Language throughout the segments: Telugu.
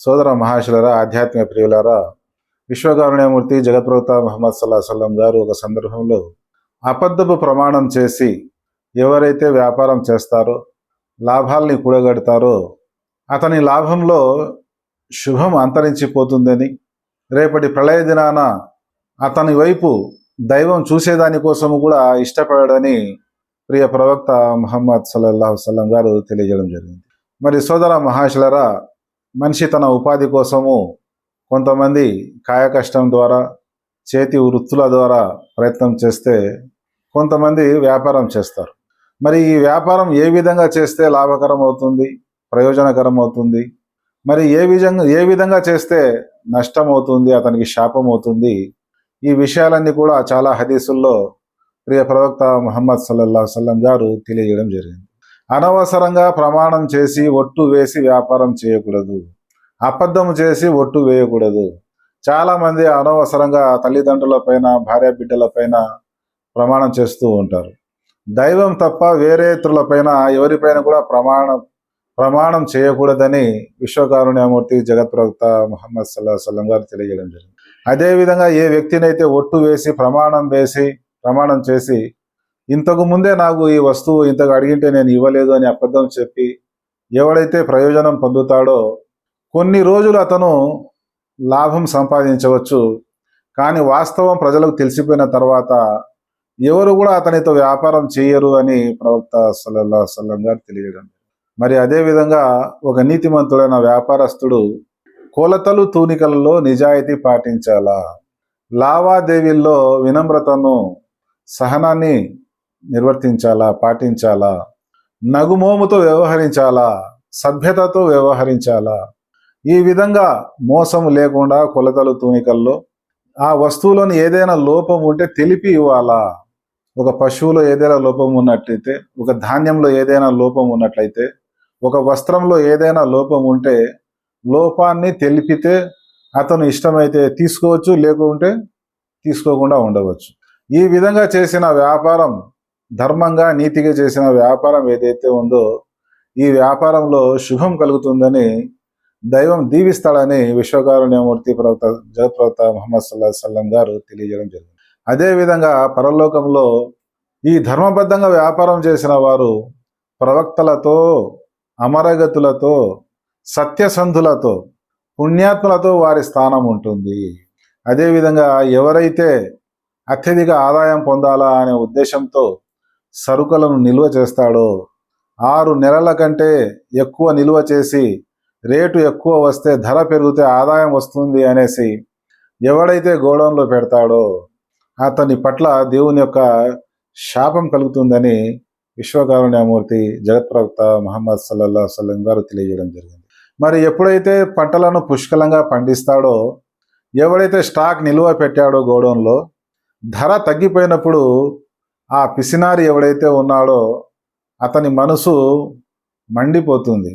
సోదర మహాశులరా, ఆధ్యాత్మిక ప్రియులారా, విశ్వకారుణ్యమూర్తి జగత్ప్రవక్త ముహమ్మద్ సల్లాహు సల్లం గారు ఒక సందర్భంలో అబద్ధపు ప్రమాణం చేసి ఎవరైతే వ్యాపారం చేస్తారో, లాభాల్ని కూడగడతారో అతని లాభంలో శుభం అంతరించిపోతుందని, రేపటి ప్రళయ దినాన అతని వైపు దైవం చూసేదానికోసము కూడా ఇష్టపడని ప్రియ ప్రవక్త ముహమ్మద్ సల్లల్లాహు సల్లం గారు తెలియజేయడం జరిగింది. మరి సోదర మహాశులరా, మనిషి తన ఉపాధి కోసము కొంతమంది కాయ కష్టం ద్వారా, చేతి వృత్తుల ద్వారా ప్రయత్నం చేస్తే కొంతమంది వ్యాపారం చేస్తారు. మరి ఈ వ్యాపారం ఏ విధంగా చేస్తే లాభకరం అవుతుంది, ప్రయోజనకరం అవుతుంది, మరి ఏ విధంగా చేస్తే నష్టం అవుతుంది, అతనికి శాపం అవుతుంది, ఈ విషయాలన్నీ కూడా చాలా హదీసుల్లో ప్రియ ప్రవక్త ముహమ్మద్ సల్లల్లాహు సల్లం గారు తెలియజేయడం జరిగింది. అనవసరంగా ప్రమాణం చేసి ఒట్టు వేసి వ్యాపారం చేయకూడదు, అబద్ధం చేసి ఒట్టు వేయకూడదు. చాలామంది అనవసరంగా తల్లిదండ్రుల పైన, భార్య బిడ్డల పైన ప్రమాణం చేస్తూ ఉంటారు. దైవం తప్ప వేరే ఇతరులపైన, ఎవరిపైన కూడా ప్రమాణం చేయకూడదని విశ్వకారుణ్యమూర్తి జగత్ప్రవక్త ముహమ్మద్ సల్లల్లాహు సల్లం గారు తెలియజేయడం జరిగింది. అదేవిధంగా ఏ వ్యక్తినైతే ఒట్టు వేసి ప్రమాణం చేసి ఇంతకు ముందే నాకు ఈ వస్తువు ఇంతకు అడిగింటే నేను ఇవ్వలేదు అని అబద్ధం చెప్పి ఎవడైతే ప్రయోజనం పొందుతాడో కొన్ని రోజులు అతను లాభం సంపాదించవచ్చు, కానీ వాస్తవం ప్రజలకు తెలిసిపోయిన తర్వాత ఎవరు కూడా అతనితో వ్యాపారం చేయరు అని ప్రవక్త సల్లల్లాహు సల్లం గారు తెలియజేయడం. మరి అదేవిధంగా ఒక నీతిమంతుడైన వ్యాపారస్తుడు కొలతలు తూనికలలో నిజాయితీ పాటించాలా, లావాదేవీల్లో వినమ్రతను, సహనాన్ని పాటించాలా, నగుమోముతో వ్యవహరించాలా, సభ్యతతో వ్యవహరించాలా. ఈ విధంగా మోసం లేకుండా కొలతలు తూనికల్లో ఆ వస్తువులోని ఏదైనా లోపం ఉంటే తెలిపి ఇవ్వాలా. ఒక పశువులో ఏదైనా లోపం ఉన్నట్లయితే, ఒక ధాన్యంలో ఏదైనా లోపం ఉన్నట్లయితే, ఒక వస్త్రంలో ఏదైనా లోపం ఉంటే లోపాన్ని తెలిపితే అతను ఇష్టమైతే తీసుకోవచ్చు, లేకుంటే తీసుకోకుండా ఉండవచ్చు. ఈ విధంగా చేసిన వ్యాపారం, ధర్మంగా నీతిగా చేసిన వ్యాపారం ఏదైతే ఉందో ఈ వ్యాపారంలో శుభం కలుగుతుందని, దైవం దీవిస్తాడని విశ్వకారుణ్యమూర్తి జగత్ప్రవక్త ముహమ్మద్ సల్లల్లాహు సల్లం గారు తెలియజేయడం జరిగింది. అదేవిధంగా పరలోకంలో ఈ ధర్మబద్ధంగా వ్యాపారం చేసిన వారు ప్రవక్తలతో, అమరగతులతో, సత్యసంధులతో, పుణ్యాత్ములతో వారి స్థానం ఉంటుంది. అదేవిధంగా ఎవరైతే అత్యధిక ఆదాయం పొందాలా అనే ఉద్దేశంతో సరుకులను నిల్వ చేస్తాడో, 6 నెలల కంటే ఎక్కువ నిల్వ చేసి రేటు ఎక్కువ వస్తే, ధర పెరిగితే ఆదాయం వస్తుంది అనేసి ఎవడైతే గోడౌన్లో పెడతాడో అతని పట్ల దేవుని యొక్క శాపం కలుగుతుందని విశ్వకారుణ్యమూర్తి జగత్ప్రవక్త ముహమ్మద్ సల్లల్లాహు సల్లం గారు తెలియజేయడం జరిగింది. మరి ఎప్పుడైతే పంటలను పుష్కలంగా పండిస్తాడో, ఎవడైతే స్టాక్ నిల్వ పెట్టాడో గోడౌన్లో, ధర తగ్గిపోయినప్పుడు ఆ పిసినారి ఎవడైతే ఉన్నాడో అతని మనసు మండిపోతుంది.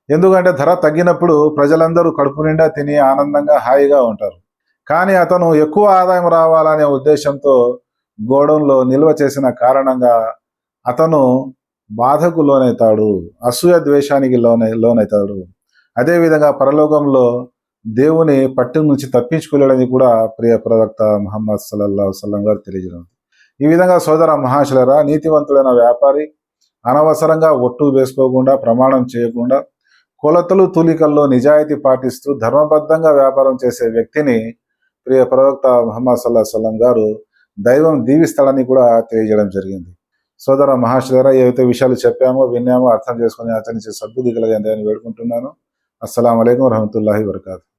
ఎందుకంటే ధర తగ్గినప్పుడు ప్రజలందరూ కడుపు నిండా తిని ఆనందంగా హాయిగా ఉంటారు. కానీ అతను ఎక్కువ ఆదాయం రావాలనే ఉద్దేశంతో గోడౌన్లో నిల్వ చేసిన కారణంగా అతను బాధకు లోనవుతాడు, అసూయ ద్వేషానికి లోనవుతాడు. అదేవిధంగా పరలోకంలో దేవుని పట్టు నుంచి తప్పించుకోలేడని కూడా ప్రియ ప్రవక్త ముహమ్మద్ సల్లల్లాహు సల్లం గారు తెలియజేయడం. ఈ విధంగా సోదర మహాశులరా, నీతివంతుడైన వ్యాపారి అనవసరంగా ఒట్టు వేసుకోకుండా, ప్రమాణం చేయకుండా, కొలతలు తూలికల్లో నిజాయితీ పాటిస్తూ ధర్మబద్ధంగా వ్యాపారం చేసే వ్యక్తిని ప్రియ ప్రవక్త ముహమ్మద్ సల్లల్లాహు సల్లం గారు దైవం దీవిస్తాడని కూడా తెలియజేయడం జరిగింది. సోదర మహాశులరా, ఏవైతే విషయాలు చెప్పామో, విన్నామో అర్థం చేసుకుని ఆచరించే సద్బుద్ధి కలగని వేడుకుంటున్నాను. అస్సలాము అలైకుం వరహమతుల్లాహి వబరకాతుహు.